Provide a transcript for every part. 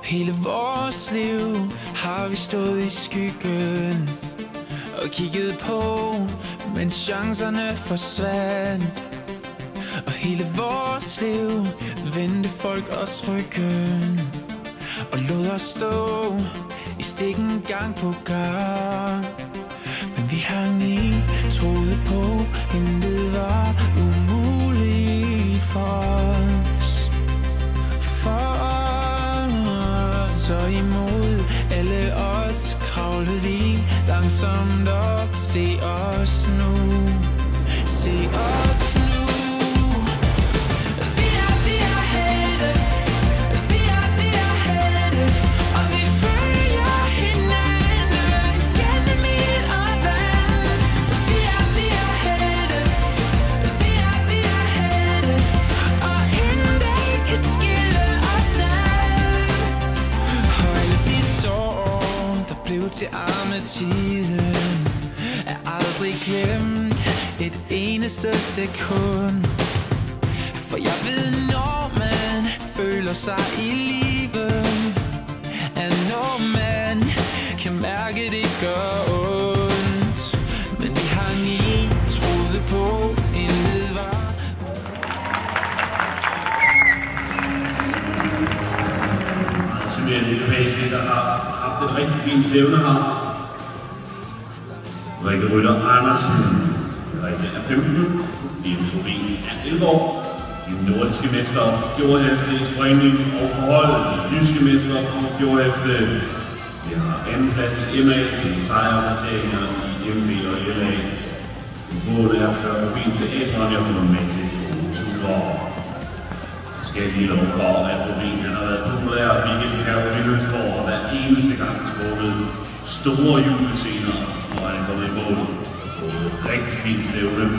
Hele vores liv har vi stået i skyggen og kigget på, mens chancerne forsvandt. Og hele vores liv vendte folk os ryggen og lod os stå i stikken gang på gang. Men vi hang i, troede på, intet var umuligt for os. Og imod alle odds kravlede vi langsomt op. Se os nu, se os nu. Vi er helte, vi er helte, og vi følger hinanden gennem ild og vand. Vi er helte, vi er helte, og intet kan skille os ad. Og alle de sår, der blev til armetiden, er aldrig glemt et eneste sekund. For jeg ved, når man føler sig i live, at når man kan mærke, det gør ondt. Men vi hang i, troede på, intet var. Så vi er en lille page, der har haft et rigtig fint stævne her. Rikke Rytter Andersen, Rikke er 15, Jens Rubin er 11 år, de nordiske mestre for fjordhæfte i springning og forhold, de jyske mestre for fjordhæfte. Vi har anden plads i MA til sejrplaceringer i MB og LA. Målet er at køre Rubin til Edmund og få med til ture. Jeg skal lige lov for, at Rubin har været populær i weekenden her på Vilhelmsborg og hver eneste gang trukket store julescener, når han er kommet i mål på et rigtig fint stævne.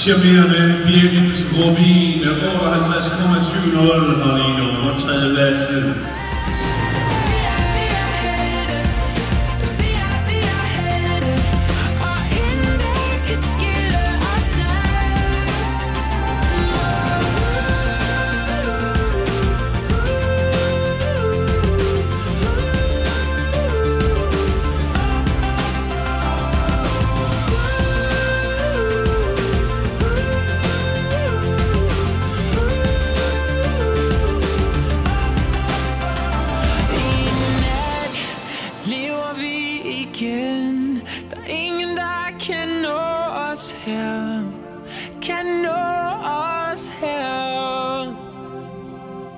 Charmerende Birgit Rubin er 58,70 og lige nummer 3. pladsen.